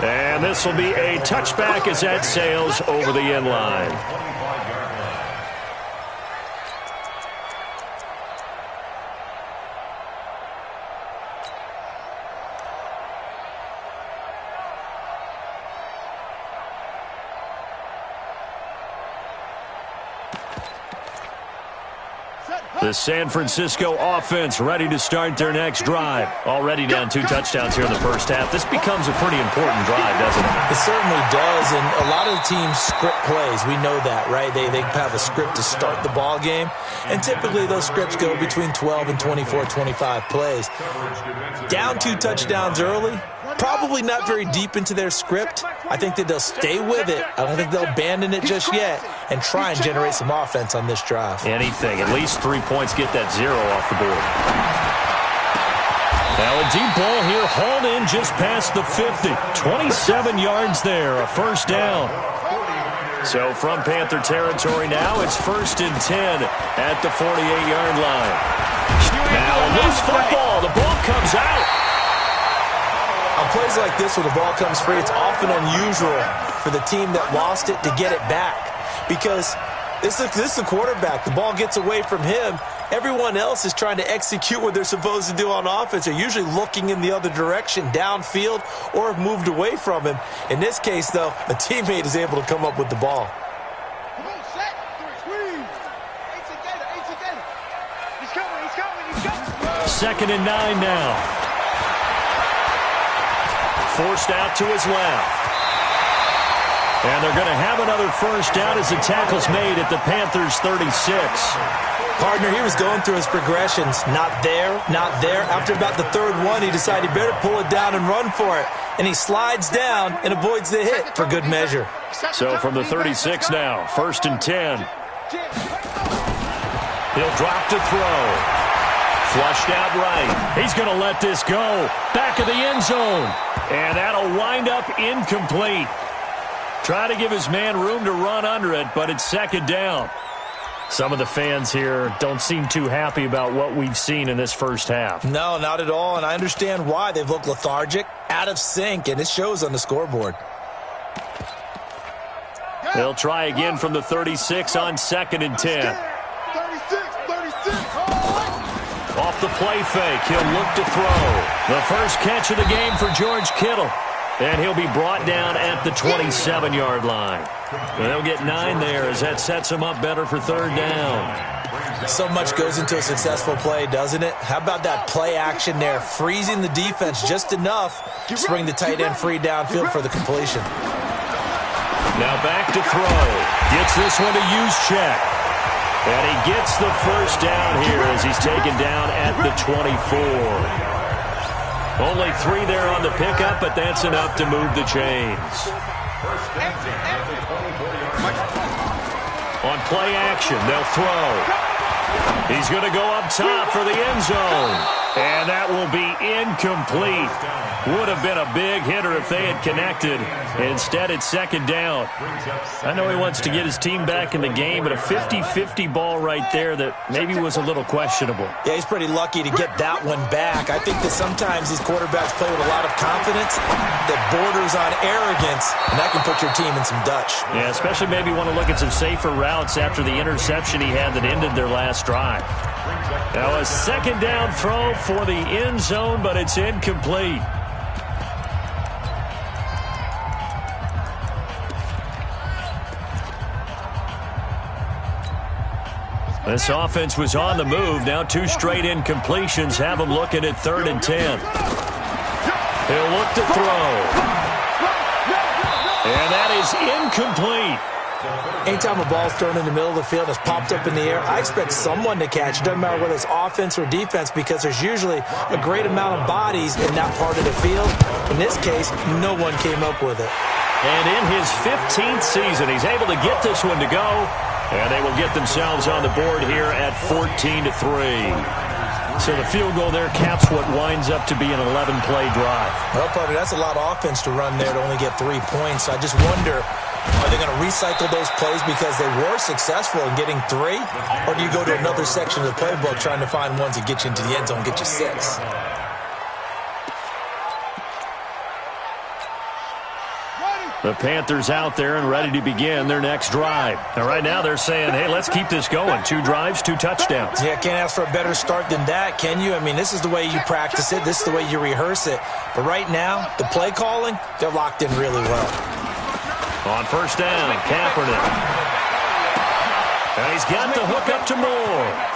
And this will be a touchback as that sails over the end line. The San Francisco offense ready to start their next drive. Already down 2 touchdowns here in the first half. This becomes a pretty important drive, doesn't it? It certainly does, and a lot of the teams script plays. We know that, right? They have a script to start the ball game, and typically those scripts go between 12 and 24, 25 plays. Down 2 touchdowns early, probably not very deep into their script. I think that they'll stay with it. I don't think they'll abandon it just yet and try and generate some offense on this drive. Anything. At least 3 points, get that 0 off the board. Now a deep ball here, hauled in just past the 50. 27 yards there, a first down. So from Panther territory now, it's 1st and 10 at the 48-yard line. Now a loose football. The ball comes out. On plays like this where the ball comes free, it's often unusual for the team that lost it to get it back because this is the quarterback. The ball gets away from him. Everyone else is trying to execute what they're supposed to do on offense. They're usually looking in the other direction, downfield, or have moved away from him. In this case, though, a teammate is able to come up with the ball. 2nd and 9 now. Forced out to his left. And they're going to have another first down as the tackle's made at the Panthers' 36. Partner, he was going through his progressions. Not there, not there. After about the 3rd one, he decided he better pull it down and run for it. And he slides down and avoids the hit for good measure. So from the 36 now, 1st and 10. He'll drop to throw. Flushed out right. He's going to let this go. Back of the end zone. And that'll wind up incomplete. Try to give his man room to run under it, but it's 2nd down. Some of the fans here don't seem too happy about what we've seen in this first half. No, not at all, and I understand why. They've looked lethargic, out of sync, and it shows on the scoreboard. They'll try again from the 36 on 2nd and 10. Off the play fake, he'll look to throw. The first catch of the game for George Kittle. And he'll be brought down at the 27-yard line. They'll get 9 there as that sets him up better for 3rd down. So much goes into a successful play, doesn't it? How about that play action there, freezing the defense just enough to bring the tight end free downfield for the completion. Now back to throw. Gets this one to use check. And he gets the first down here as he's taken down at the 24. Only 3 there on the pickup, but that's enough to move the chains. On play action, they'll throw. He's going to go up top for the end zone. And that will be incomplete. Would have been a big hitter if they had connected. Instead, it's 2nd down. I know he wants to get his team back in the game, but a 50-50 ball right there that maybe was a little questionable. Yeah, he's pretty lucky to get that one back. I think that sometimes these quarterbacks play with a lot of confidence that borders on arrogance, and that can put your team in some Dutch. Yeah, especially maybe want to look at some safer routes after the interception he had that ended their last drive. Now a 2nd down throw for the end zone, but it's incomplete. This offense was on the move. Now 2 straight incompletions have them looking at 3rd and 10. He'll look to throw. And that is incomplete. Anytime a ball's thrown in the middle of the field, it's popped up in the air, I expect someone to catch. It doesn't matter whether it's offense or defense because there's usually a great amount of bodies in that part of the field. In this case, no one came up with it. And in his 15th season, he's able to get this one to go. And they will get themselves on the board here at 14-3. So the field goal there caps what winds up to be an 11-play drive. Well, partner, that's a lot of offense to run there to only get 3 points. I just wonder, are they going to recycle those plays because they were successful in getting 3? Or do you go to another section of the playbook trying to find ones that get you into the end zone, get you 6? The Panthers out there and ready to begin their next drive. And right now they're saying, hey, let's keep this going. 2 drives, 2 touchdowns. Yeah, can't ask for a better start than that, can you? I mean, this is the way you practice it. This is the way you rehearse it. But right now, the play calling, they're locked in really well. On first down, Kaepernick. And he's got the hook up to Moore.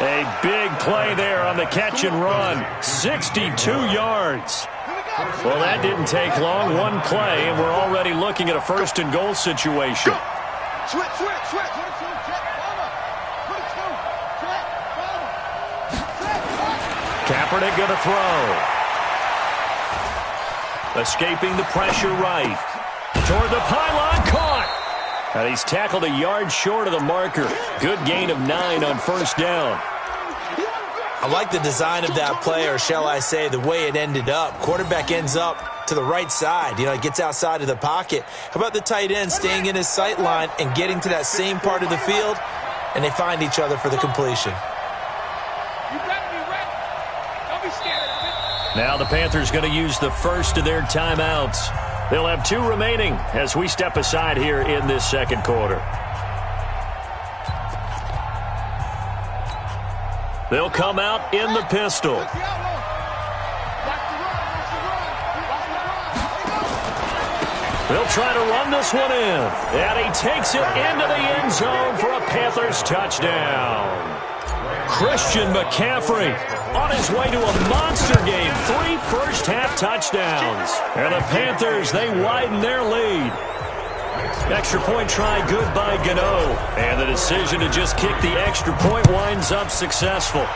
A big play there on the catch and run. 62 yards. Well, that didn't take long. 1 play, and we're already looking at a first and goal situation. Kaepernick going to throw. Escaping the pressure right. Toward the pylon, caught. And he's tackled a yard short of the marker. Good gain of 9 on first down. I like the design of that play, or shall I say the way it ended up. Quarterback ends up to the right side. You know, he gets outside of the pocket. How about the tight end staying in his sight line and getting to that same part of the field, and they find each other for the completion. Now the Panthers going to use the first of their timeouts. They'll have 2 remaining as we step aside here in this second quarter. They'll come out in the pistol. They'll try to run this one in. And he takes it into the end zone for a Panthers touchdown. Christian McCaffrey on his way to a monster game. 3 first-half touchdowns. And the Panthers, they widen their lead. Extra point try good by Gano. And the decision to just kick the extra point winds up successful.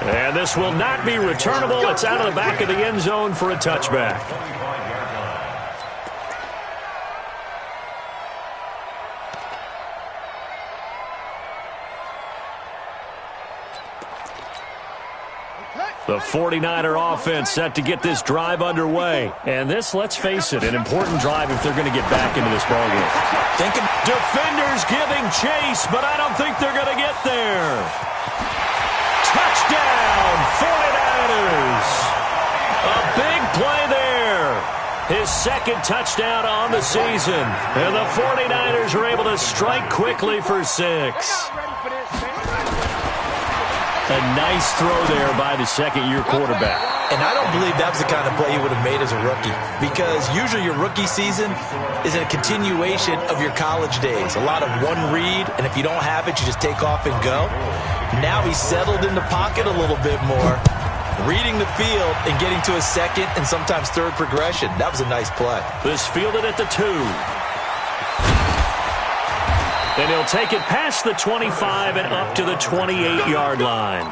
And this will not be returnable. It's out of the back of the end zone for a touchback. The 49er offense set to get this drive underway. And this, let's face it, an important drive if they're going to get back into this ballgame. Defenders giving chase, but I don't think they're going to get there. Touchdown, 49ers. A big play there. His second touchdown on the season. And the 49ers are able to strike quickly for 6. A nice throw there by the second-year quarterback. And I don't believe that was the kind of play he would have made as a rookie, because usually your rookie season is a continuation of your college days. A lot of one read, and if you don't have it, you just take off and go. Now he's settled in the pocket a little bit more, reading the field and getting to a second and sometimes third progression. That was a nice play. This fielded at the 2. And he'll take it past the 25 and up to the 28-yard line.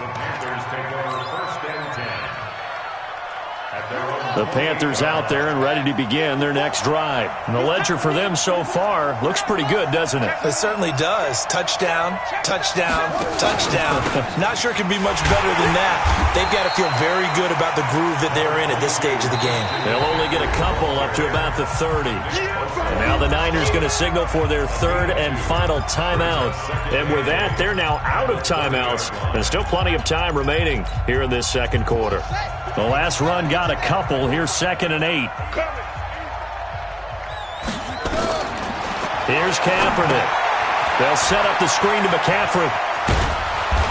The Panthers out there and ready to begin their next drive. And the ledger for them so far looks pretty good, doesn't it? It certainly does. Touchdown, touchdown, touchdown. Not sure it could be much better than that. They've got to feel very good about the groove that they're in at this stage of the game. They'll only get a couple up to about the 30. And now the Niners going to signal for their 3rd and final timeout. And with that, they're now out of timeouts. There's still plenty of time remaining here in this second quarter. The last run got a couple. Here's 2nd and 8. Here's Kaepernick. They'll set up the screen to McCaffrey.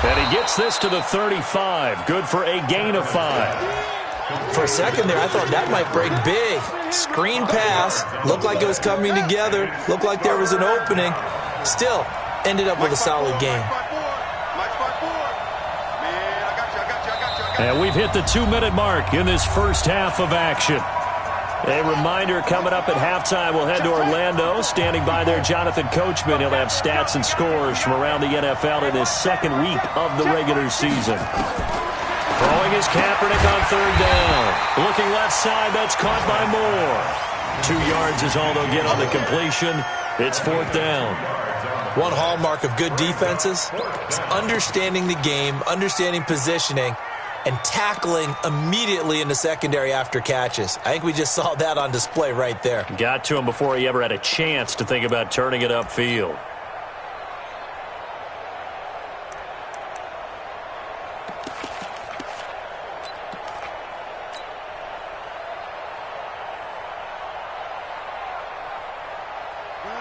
And he gets this to the 35. Good for a gain of 5. For a second there, I thought that might break big. Screen pass. Looked like it was coming together. Looked like there was an opening. Still, ended up with a solid game. And we've hit the 2-minute mark in this first half of action. A reminder, coming up at halftime, we'll head to Orlando. Standing by there, Jonathan Coachman. He'll have stats and scores from around the NFL in his second week of the regular season. Throwing his Kaepernick on 3rd down. Looking left side, that's caught by Moore. 2 yards is all they'll get on the completion. It's 4th down. One hallmark of good defenses is understanding the game, understanding positioning, and tackling immediately in the secondary after catches. I think we just saw that on display right there. Got to him before he ever had a chance to think about turning it upfield.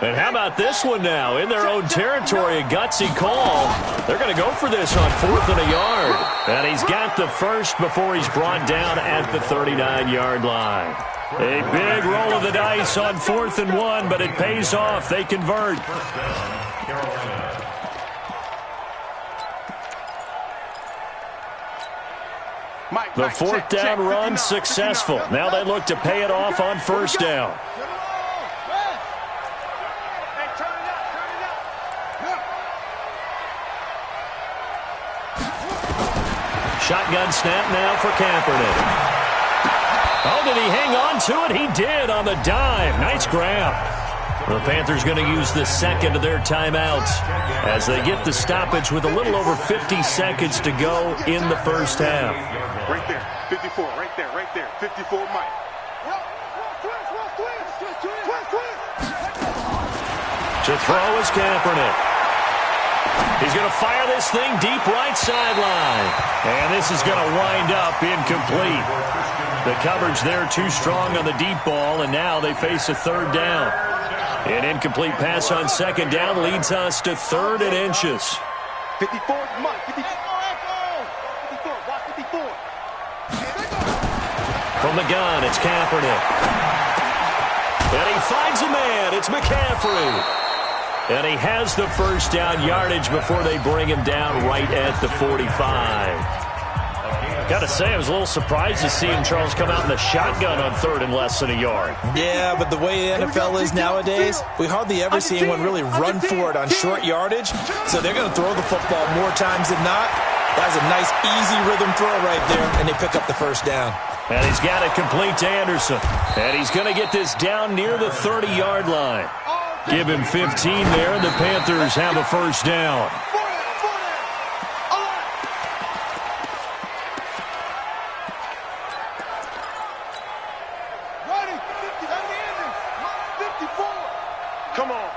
And how about this one now? In their own territory, a gutsy call. They're going to go for this on 4th and a yard. And he's got the first before he's brought down at the 39-yard line. A big roll of the dice on 4th and 1, but it pays off. They convert. The 4th down run successful. Now they look to pay it off on 1st down. Shotgun snap now for Kaepernick. Oh, did he hang on to it? He did on the dive. Nice grab. The Panthers going to use the second of their timeouts as they get the stoppage with a little over 50 seconds to go in the first half. Right there, 54, right there, 54, Mike. To throw is Kaepernick. He's going to fire this thing deep right sideline. And this is going to wind up incomplete. The coverage there too strong on the deep ball, and now they face a 3rd down. An incomplete pass on 2nd down leads us to 3rd and inches. 54, Mike, 54. 54, watch 54. From the gun, it's Kaepernick. And he finds a man. It's McCaffrey. And he has the first down yardage before they bring him down right at the 45. Got to say, I was a little surprised to see him, Charles, come out in the shotgun on 3rd and less than a yard. Yeah, but the way the NFL is nowadays, we hardly ever see anyone really run for it on short yardage. So they're going to throw the football more times than not. That was a nice, easy rhythm throw right there, and they pick up the first down. And he's got it complete to Anderson. And he's going to get this down near the 30-yard line. Give him 15 there, and the Panthers have a first down. Come on.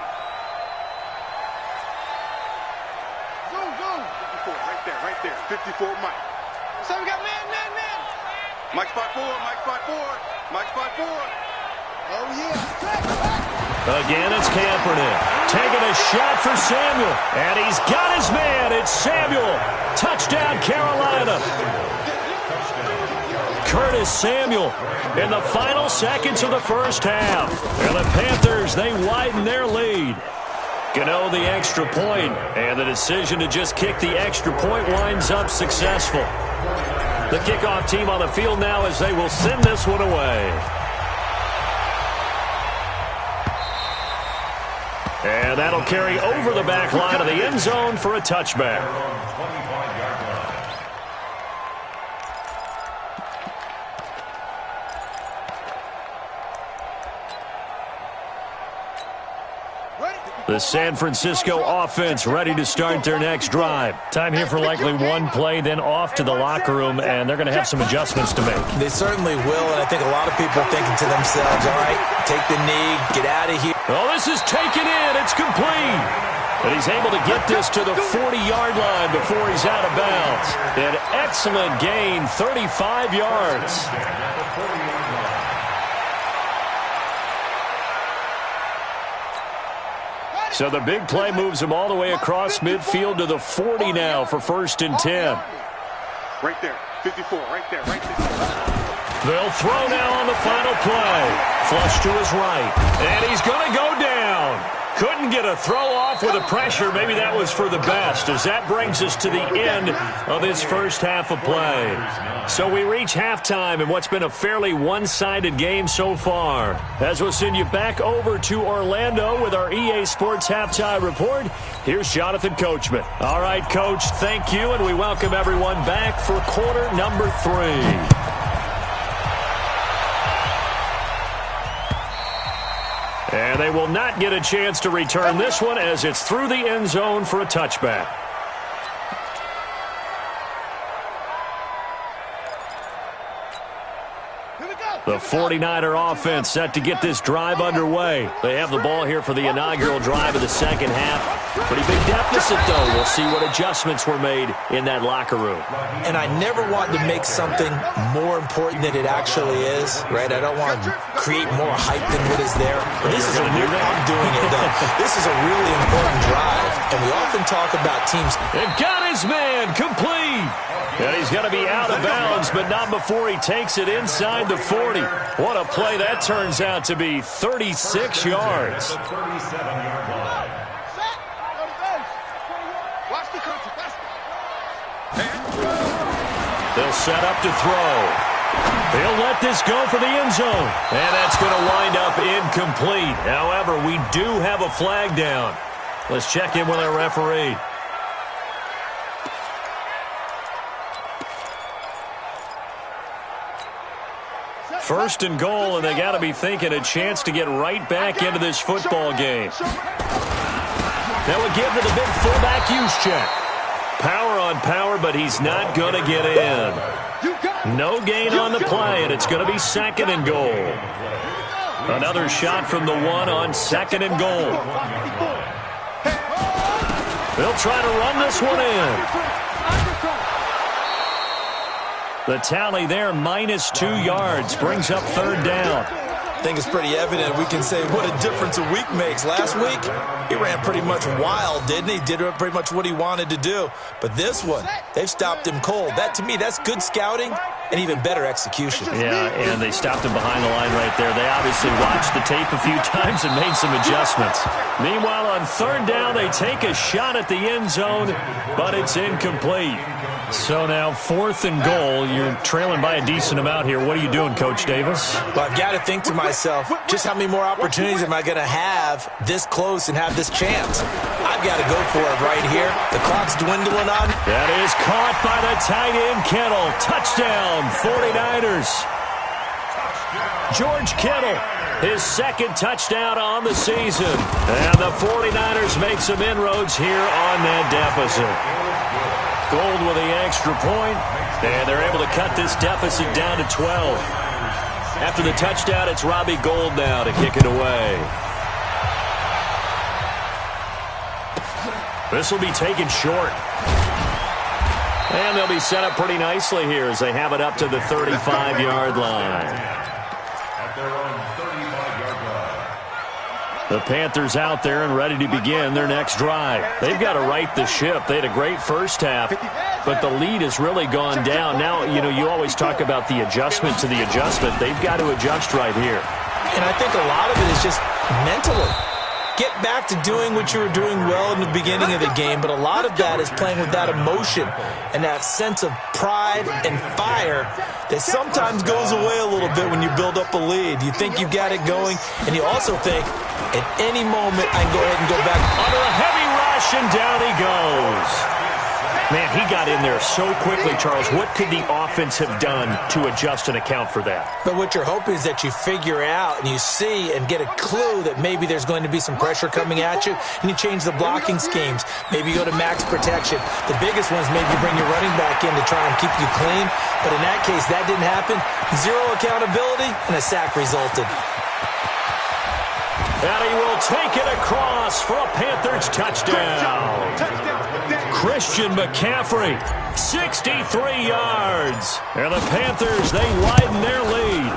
Go. 54, right there, 54, Mike. So we got man. Mike spot 4. Oh, yeah. Again, it's Kaepernick. Taking a shot for Samuel. And he's got his man. It's Samuel. Touchdown, Carolina. Curtis Samuel in the final seconds of the first half. And the Panthers, they widen their lead. Gano the extra point, and the decision to just kick the extra point winds up successful. The kickoff team on the field now as they will send this one away. And that'll carry over the back line of the end zone for a touchback. The San Francisco offense ready to start their next drive. Time here for likely one play, then off to the locker room, and they're going to have some adjustments to make. They certainly will, and I think a lot of people are thinking to themselves, all right, take the knee, get out of here. Oh, this is taken in. It's complete. And he's able to get this to the 40-yard line before he's out of bounds. An excellent gain, 35 yards. So the big play moves him all the way across midfield to the 40 now for 1st and 10. Right there, 54, right there. They'll throw now on the final play. Flush to his right. And he's going to go down. Couldn't get a throw off with the pressure. Maybe that was for the best, as that brings us to the end of this first half of play. So we reach halftime in what's been a fairly one-sided game so far. As we'll send you back over to Orlando with our EA Sports Halftime Report, here's Jonathan Coachman. All right, Coach, thank you, and we welcome everyone back for quarter number 3. And they will not get a chance to return this one as it's through the end zone for a touchback. The 49er offense set to get this drive underway. They have the ball here for the inaugural drive of the second half. Pretty big deficit, though. We'll see what adjustments were made in that locker room. And I never want to make something more important than it actually is, right? I don't want to create more hype than what is there. This is a new, I'm doing it, though. This is a really important drive, and we often talk about teams. It got his man complete. And he's going to be out of bounds, but not before he takes it inside the 40. What a play that turns out to be, 36 yards. They'll set up to throw. He'll let this go for the end zone. And that's going to wind up incomplete. However, we do have a flag down. Let's check in with our referee. First and goal, and they got to be thinking a chance to get right back into this football game. That would give to the big fullback use check. Power on power, but he's not going to get in. No gain on the play, and it's going to be second and goal. Another shot from the one on second and goal. They'll try to run this one in. The tally there, -2 yards, brings up third down. I think it's pretty evident. We can say what a difference a week makes. Last week, he ran pretty much wild, didn't he? Did pretty much what he wanted to do. But this one, they've stopped him cold. That, to me, that's good scouting and even better execution. Yeah, and they stopped him behind the line right there. They obviously watched the tape a few times and made some adjustments. Meanwhile, on third down, they take a shot at the end zone, but it's incomplete. So now, fourth and goal. You're trailing by a decent amount here. What are you doing, Coach Davis? Well, I've got to think to myself, just how many more opportunities am I going to have this close and have this chance? I've got to go for it right here. The clock's dwindling on. That is caught by the tight end, Kittle. Touchdown, 49ers. George Kittle, his second touchdown on the season. And the 49ers make some inroads here on that deficit. Gold with the extra point, and they're able to cut this deficit down to 12. After the touchdown, it's Robbie Gould now to kick it away. This will be taken short. And they'll be set up pretty nicely here as they have it up to the 35-yard line. The Panthers out there and ready to begin their next drive. They've got to right the ship. They had a great first half, but the lead has really gone down. Now, you always talk about the adjustment to the adjustment. They've got to adjust right here. And I think a lot of it is just mentally. Get back to doing what you were doing well in the beginning of the game, but a lot of that is playing with that emotion and that sense of pride and fire that sometimes goes away a little bit when you build up a lead. You think you've got it going, and you also think, at any moment, I can go ahead and go back. Under a heavy rush, and down he goes. Man, he got in there so quickly, Charles. What could the offense have done to adjust and account for that? But what you're hoping is that you figure out and you see and get a clue that maybe there's going to be some pressure coming at you, and you change the blocking schemes. Maybe you go to max protection. The biggest ones maybe bring your running back in to try and keep you clean. But in that case, that didn't happen. Zero accountability, and a sack resulted. And he will take it across for a Panthers touchdown. Christian McCaffrey, 63 yards. And the Panthers, they widen their lead.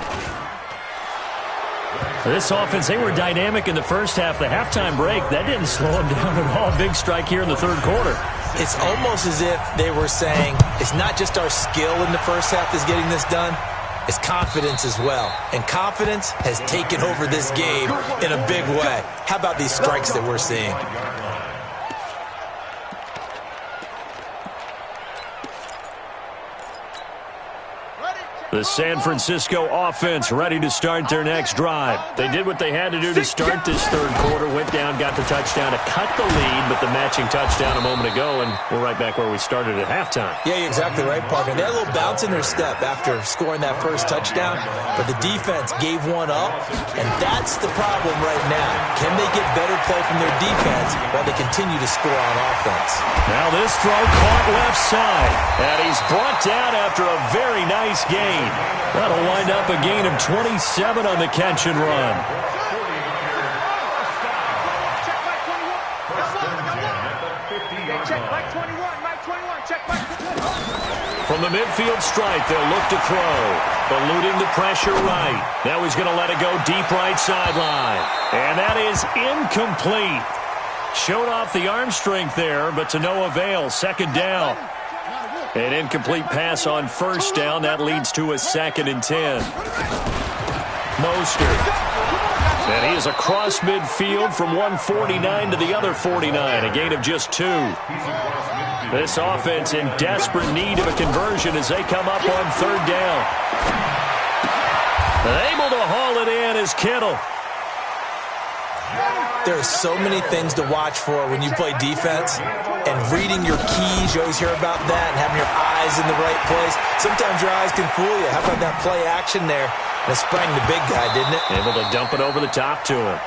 This offense, they were dynamic in the first half. The halftime break, that didn't slow them down at all. Big strike here in the third quarter. It's almost as if they were saying, it's not just our skill in the first half that's getting this done. It's confidence as well. And confidence has taken over this game in a big way. How about these strikes that we're seeing? The San Francisco offense ready to start their next drive. They did what they had to do to start this third quarter. Went down, got the touchdown to cut the lead, but the matching touchdown a moment ago, and we're right back where we started at halftime. Yeah, you're exactly right, Parker. They had a little bounce in their step after scoring that first touchdown, but the defense gave one up, and that's the problem right now. Can they get better play from their defense while they continue to score on offense? Now this throw caught left side, and he's brought down after a very nice gain. That'll wind up a gain of 27 on the catch and run. From the midfield stripe, they'll look to throw. Eluding the pressure right. Now he's going to let it go deep right sideline. And that is incomplete. Showed off the arm strength there, but to no avail. Second down. An incomplete pass on first down. That leads to a 2nd and 10. Mostert. And he is across midfield from one 49 to the other 49. A gain of just 2. This offense in desperate need of a conversion as they come up on 3rd down. Able to haul it in is Kittle. There are so many things to watch for when you play defense, and reading your keys, you always hear about that, and having your eyes in the right place. Sometimes your eyes can fool you. How about that play action there? And it sprang the big guy, didn't it? Able to dump it over the top to him.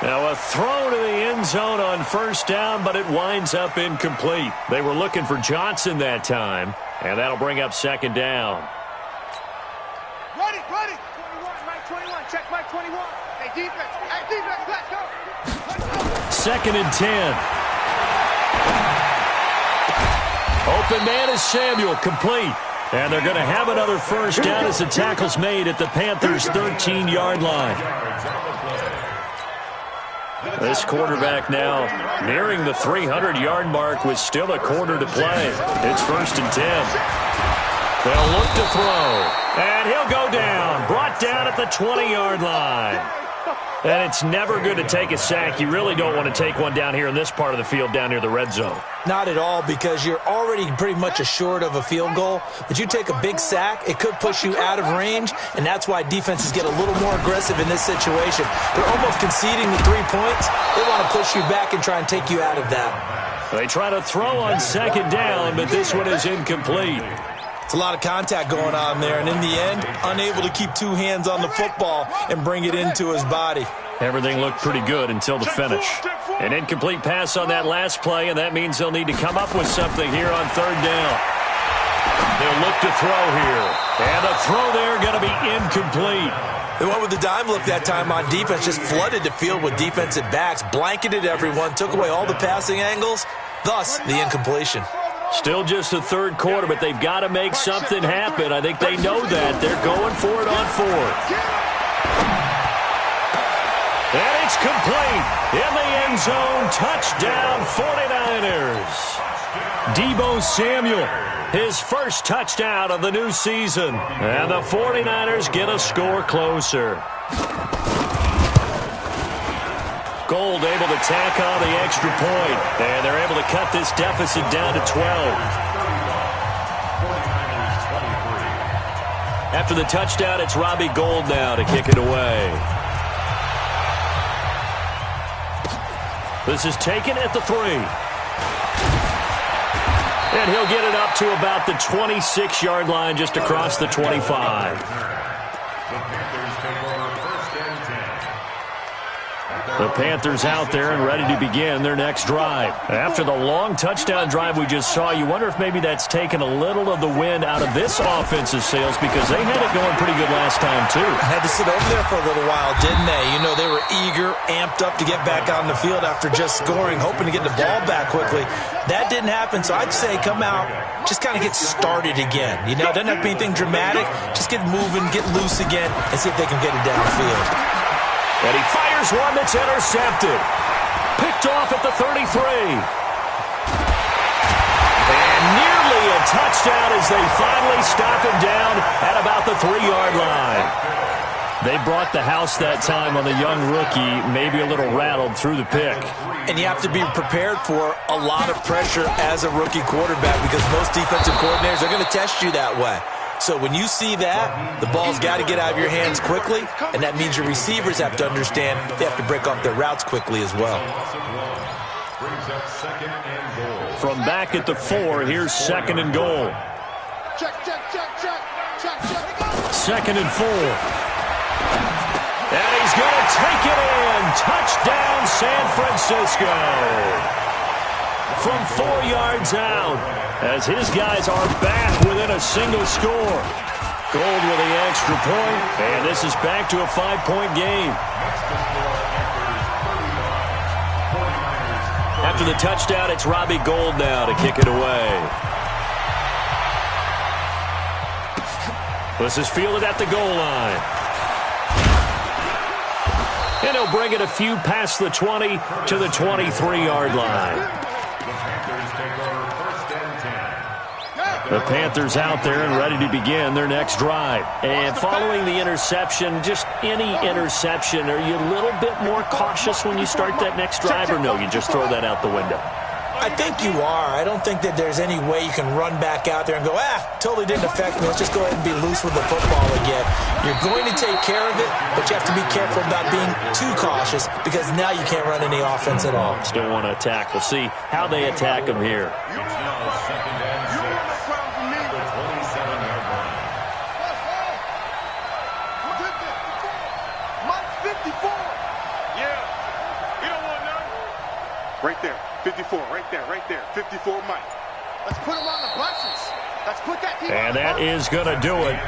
Now a throw to the end zone on first down, but it winds up incomplete. They were looking for Johnson that time, and that'll bring up 2nd down. Ready. 21, Mike 21. Check Mike 21. Hey, defense, let's go. 2nd and 10. Open man is Samuel, complete. And they're going to have another first down as the tackle's made at the Panthers' 13-yard line. This quarterback now nearing the 300-yard mark with still a quarter to play. It's 1st and 10. They'll look to throw. And he'll go down. Brought down at the 20-yard line. And it's never good to take a sack. You really don't want to take one down here in this part of the field down near the red zone. Not at all, because you're already pretty much assured of a field goal. But you take a big sack, it could push you out of range, and that's why defenses get a little more aggressive in this situation. They're almost conceding the 3 points. They want to push you back and try and take you out of that. They try to throw on 2nd down, but this one is incomplete. It's a lot of contact going on there, and in the end, unable to keep 2 hands on the football and bring it into his body. Everything looked pretty good until the finish. An incomplete pass on that last play, and that means they'll need to come up with something here on 3rd down. They'll look to throw here. And the throw there going to be incomplete. They went with the dime look that time on defense, just flooded the field with defensive backs, blanketed everyone, took away all the passing angles, thus the incompletion. Still just the 3rd quarter, but they've got to make something happen. I think they know that. They're going for it on 4th. And it's complete. In the end zone, touchdown 49ers. Deebo Samuel, his first touchdown of the new season. And the 49ers get a score closer. Gold able to tack on the extra point. And they're able to cut this deficit down to 12. After the touchdown, it's Robbie Gould now to kick it away. This is taken at the 3. And he'll get it up to about the 26-yard line, just across the 25. The Panthers out there and ready to begin their next drive. After the long touchdown drive we just saw, you wonder if maybe that's taken a little of the wind out of this offensive sails, because they had it going pretty good last time, too. Had to sit over there for a little while, didn't they? You know, they were eager, amped up to get back on the field after just scoring, hoping to get the ball back quickly. That didn't happen, so I'd say come out, just kind of get started again. You know, it doesn't have to be anything dramatic. Just get moving, get loose again, and see if they can get it downfield. And he fires one that's intercepted. Picked off at the 33. And nearly a touchdown as they finally stop him down at about the 3-yard line. They brought the house that time on the young rookie, maybe a little rattled through the pick. And you have to be prepared for a lot of pressure as a rookie quarterback, because most defensive coordinators are going to test you that way. So when you see that, the ball's got to get out of your hands quickly, and that means your receivers have to understand they have to break off their routes quickly as well. From back at the 4, here's 2nd and goal. Check. 2nd and 4. And he's going to take it in. Touchdown, San Francisco. From 4 yards out, as his guys are back within a single score. Gold with the extra point, and this is back to a 5-point game. After the touchdown, it's Robbie Gould now to kick it away. This is fielded at the goal line. And he'll bring it a few past the 20 to the 23-yard line. The Panthers out there and ready to begin their next drive. And following the interception, just any interception, are you a little bit more cautious when you start that next drive, or no, you just throw that out the window? I think you are. I don't think that there's any way you can run back out there and go, totally didn't affect me. Let's just go ahead and be loose with the football again. You're going to take care of it, but you have to be careful about being too cautious because now you can't run any offense at all. Still want to attack. We'll see how they attack them here. Right there, 54, right there, 54 Mike. Let's put him on the buses. Let's put that team and that is going to do it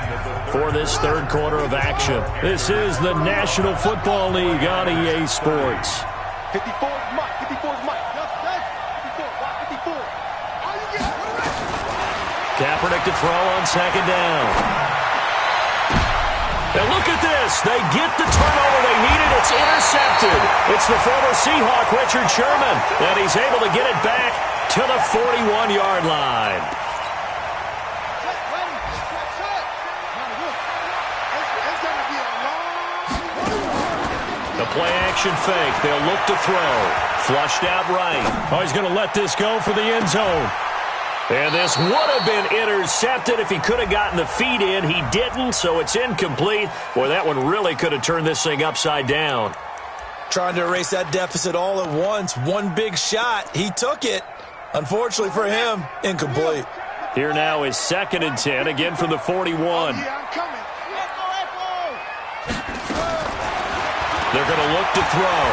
for this third quarter of action. This is the National Football League on EA Sports. 54 Mike, 54 Mike. 54, 54. Kaepernick to throw on second down. And look at this. They get the turnover they needed. It's intercepted. It's the former Seahawk, Richard Sherman. And he's able to get it back to the 41-yard line. The play-action fake. They'll look to throw. Flushed out right. Oh, he's going to let this go for the end zone. And this would have been intercepted if he could have gotten the feet in. He didn't, so it's incomplete. Boy, that one really could have turned this thing upside down. Trying to erase that deficit all at once. One big shot. He took it. Unfortunately for him, incomplete. Here now is 2nd and 10, again from the 41. They're going to look to throw.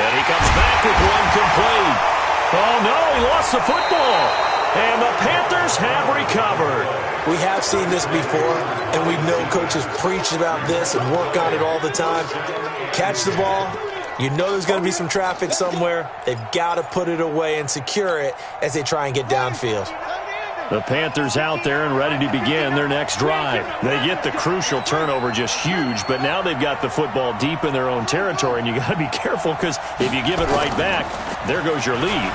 And he comes back with one complete. Oh, no, he lost the football. And the Panthers have recovered. We have seen this before, and we know coaches preach about this and work on it all the time. Catch the ball. You know there's going to be some traffic somewhere. They've got to put it away and secure it as they try and get downfield. The Panthers out there and ready to begin their next drive. They get the crucial turnover, just huge, but now they've got the football deep in their own territory, and you got to be careful because if you give it right back, there goes your lead.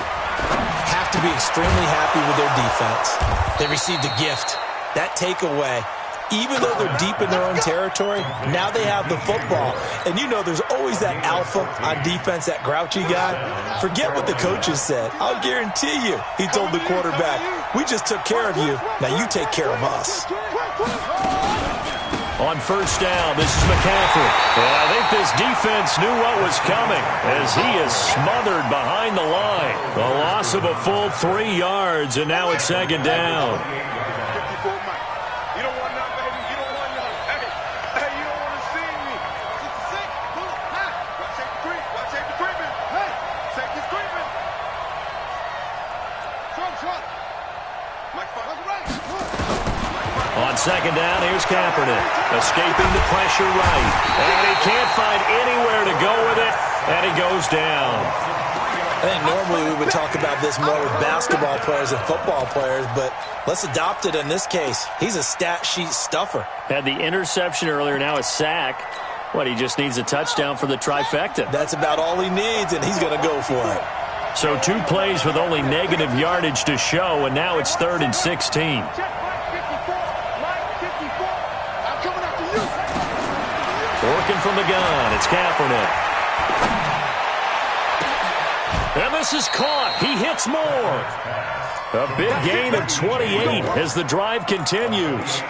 Have to be extremely happy with their defense. They received a gift. That takeaway, even though they're deep in their own territory, now they have the football. And you know there's always that alpha on defense, that grouchy guy. Forget what the coaches said. I'll guarantee you, he told the quarterback, we just took care of you. Now you take care of us. On first down, this is McCaffrey. And I think this defense knew what was coming as he is smothered behind the line. The loss of a full 3 yards, and now it's 2nd down. On 2nd down, here's Kaepernick, escaping the pressure right. And he can't find anywhere to go with it, and he goes down. I think normally we would talk about this more with basketball players and football players, but let's adopt it in this case. He's a stat sheet stuffer. Had the interception earlier, now a sack. What, he just needs a touchdown for the trifecta. That's about all he needs, and he's going to go for it. So 2 plays with only negative yardage to show, and now it's 3rd and 16. Working from the gun, it's Kaepernick. And this is caught. He hits more. A big gain of 28 as the drive continues.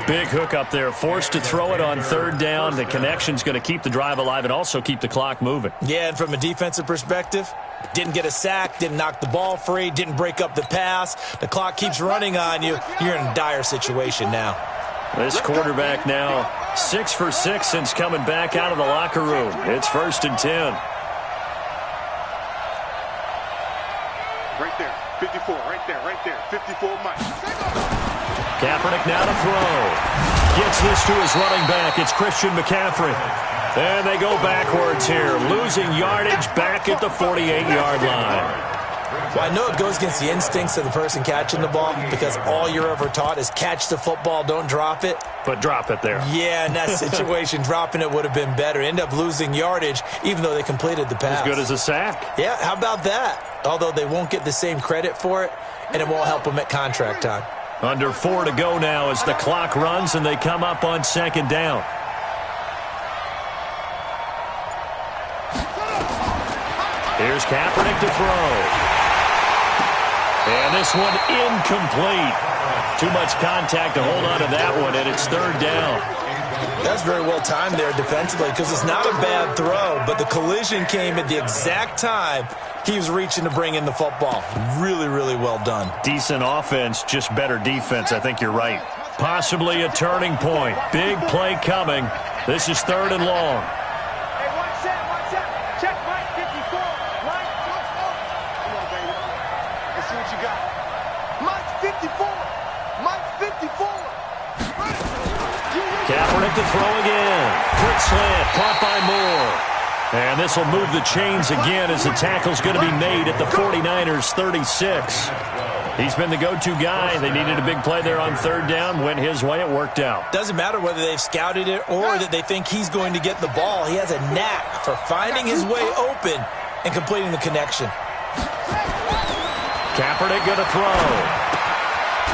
Big hook up there, forced to throw it on 3rd down. The connection's going to keep the drive alive and also keep the clock moving. Yeah, and from a defensive perspective, didn't get a sack, didn't knock the ball free, didn't break up the pass. The clock keeps running on you. You're in a dire situation now. This quarterback now 6 for 6 since coming back out of the locker room. It's 1st and 10. Right there, 54, right there, 54 Mike. Kaepernick now to throw. Gets this to his running back. It's Christian McCaffrey. And they go backwards here, losing yardage back at the 48-yard line. Well, I know it goes against the instincts of the person catching the ball because all you're ever taught is catch the football, don't drop it. But drop it there. Yeah, in that situation, dropping it would have been better. End up losing yardage, even though they completed the pass. As good as a sack. Yeah, how about that? Although they won't get the same credit for it, and it won't help them at contract time. Under 4 to go now as the clock runs and they come up on second down. Here's Kaepernick to throw. And this one incomplete. Too much contact to hold on to that one, and it's third down. That's very well timed there defensively because it's not a bad throw, but the collision came at the exact time he was reaching to bring in the football. Really, really well done. Decent offense, just better defense. I think you're right. Possibly a turning point. Big play coming. This is third and long. Hey, watch that. Check Mike 54. Mike, come on, baby. Let's see what you got. Mike 54. Mike 54. Kaepernick to throw again. Quick slant, caught by Moore. And this will move the chains again as the tackle's going to be made at the 49ers 36. He's been the go-to guy. They needed a big play there on third down. Went his way. It worked out. Doesn't matter whether they've scouted it or that they think he's going to get the ball. He has a knack for finding his way open and completing the connection. Kaepernick going to throw.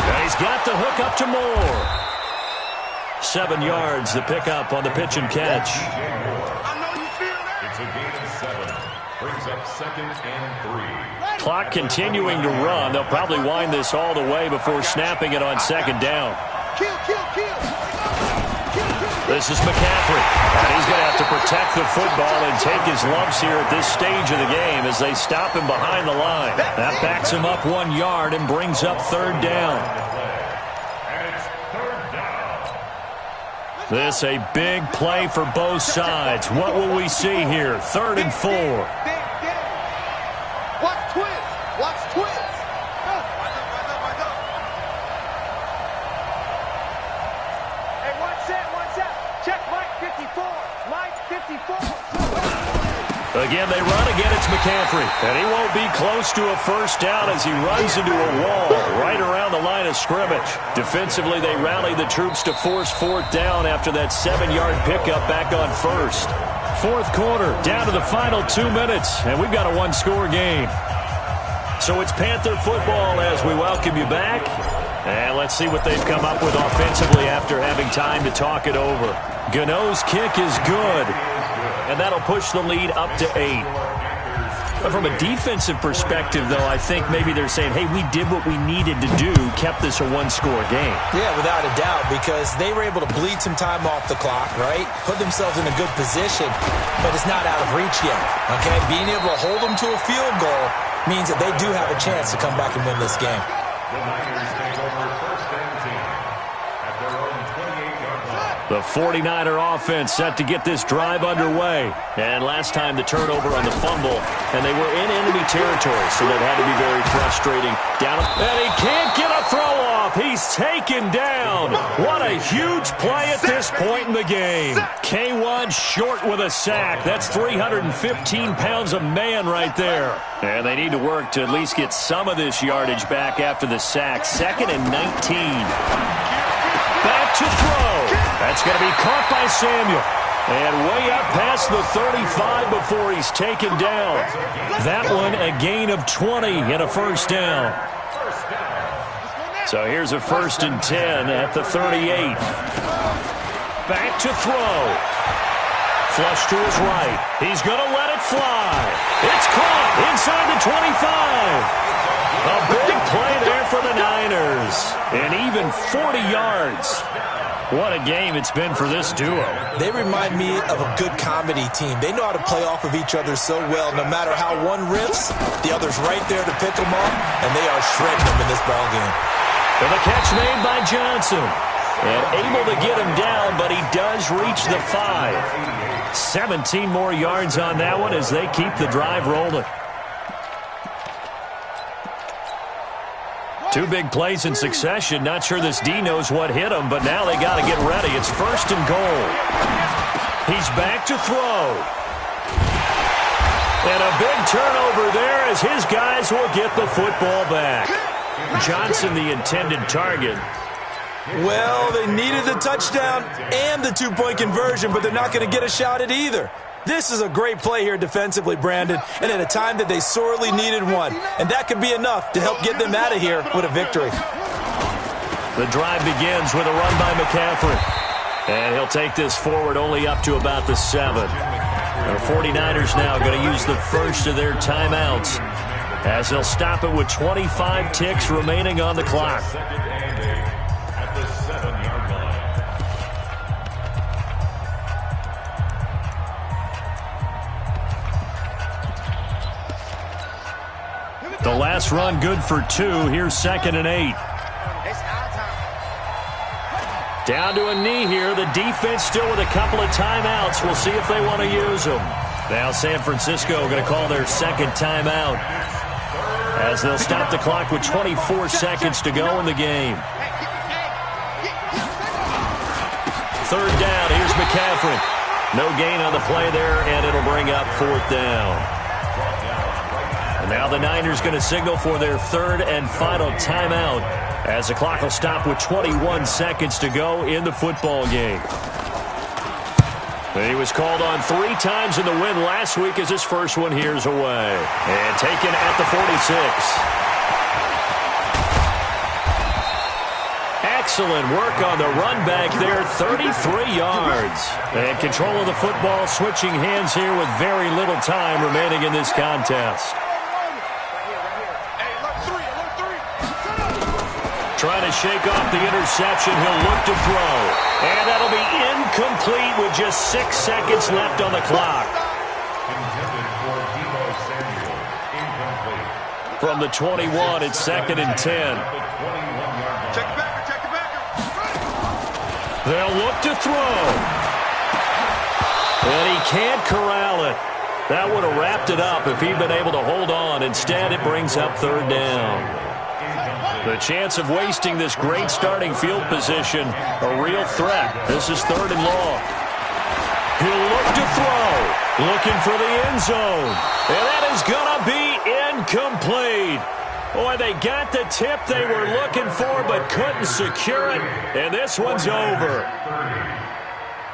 And he's got the hook up to Moore. 7 yards, the pickup on the pitch and catch. It's a gain of 7. Brings up 2nd and 3. Clock continuing to run. They'll probably wind this all the way before snapping it on second down. Kill. This is McCaffrey. And he's going to have to protect the football and take his lumps here at this stage of the game as they stop him behind the line. That backs him up 1 yard and brings up third down. This a big play for both sides. What will we see here? 3rd and 4. Watch twist. Hey, watch that. Check Mike 54. Mike 54. Again, they run again. It's McCaffrey. And he won't be close to a first down as he runs into a wall right around the line of scrimmage. Defensively, they rally the troops to force fourth down after that 7-yard pickup back on first. Fourth quarter, down to the final 2 minutes, and we've got a one-score game. So it's Panther football as we welcome you back. And let's see what they've come up with offensively after having time to talk it over. Gano's kick is good. And that'll push the lead up to 8. But from a defensive perspective, though, I think maybe they're saying, hey, we did what we needed to do, kept this a one-score game. Yeah, without a doubt, because they were able to bleed some time off the clock, right? Put themselves in a good position, but it's not out of reach yet, okay? Being able to hold them to a field goal means that they do have a chance to come back and win this game. The Niners take over 1st and 10 at their own 28-yard line. The 49er offense set to get this drive underway. And last time the turnover on the fumble, and they were in enemy territory, so that had to be very frustrating. And he can't get a throw off. He's taken down. What a huge play at this point in the game. K1 short with a sack. That's 315 pounds of man right there. And they need to work to at least get some of this yardage back after the sack. 2nd and 19. Back to throw. That's going to be caught by Samuel. And way up past the 35 before he's taken down. That one a gain of 20 and a first down. So here's a 1st and 10 at the 38. Back to throw. Flush to his right. He's going to let it fly. It's caught inside the 25. A big play there for the Niners. And even 40 yards. What a game it's been for this duo. They remind me of a good comedy team. They know how to play off of each other so well. No matter how one riffs, the other's right there to pick them up, and they are shredding them in this ballgame. And the catch made by Johnson. And able to get him down, but he does reach the 5. 17 more yards on that one as they keep the drive rolling. 2 big plays in succession. Not sure this D knows what hit him, but now they got to get ready. It's 1st and goal. He's back to throw. And a big turnover there as his guys will get the football back. Johnson, the intended target. Well, they needed the touchdown and the two-point conversion, but they're not going to get a shot at either. This is a great play here defensively, Brandon, and at a time that they sorely needed one. And that could be enough to help get them out of here with a victory. The drive begins with a run by McCaffrey. And he'll take this forward only up to about the 7. The 49ers now going to use the first of their timeouts as they'll stop it with 25 ticks remaining on the clock. At the 7-yard line. The last run good for 2. Here's 2nd and 8. Down to a knee here. The defense still with a couple of timeouts. We'll see if they want to use them. Now San Francisco going to call their second timeout as they'll stop the clock with 24 seconds to go in the game. 3rd down. Here's McCaffrey. No gain on the play there, and it'll bring up 4th down. And now the Niners going to signal for their 3rd and final timeout as the clock will stop with 21 seconds to go in the football game. He was called on 3 times in the win last week as his first one here's away. And taken at the 46. Excellent work on the run back there, 33 yards. And control of the football, switching hands here with very little time remaining in this contest. Trying to shake off the interception. He'll look to throw. And that'll be incomplete with just 6 seconds left on the clock. Intended for Deebo Samuel. Incomplete. From the 21, it's 2nd and 10. The 21-yard line. Check it back. They'll look to throw. And he can't corral it. That would have wrapped it up if he'd been able to hold on. Instead, it brings up 3rd down. The chance of wasting this great starting field position, a real threat. This is 3rd and long. He'll look to throw. Looking for the end zone. And that is going to be incomplete. Boy, they got the tip they were looking for but couldn't secure it. And this one's over.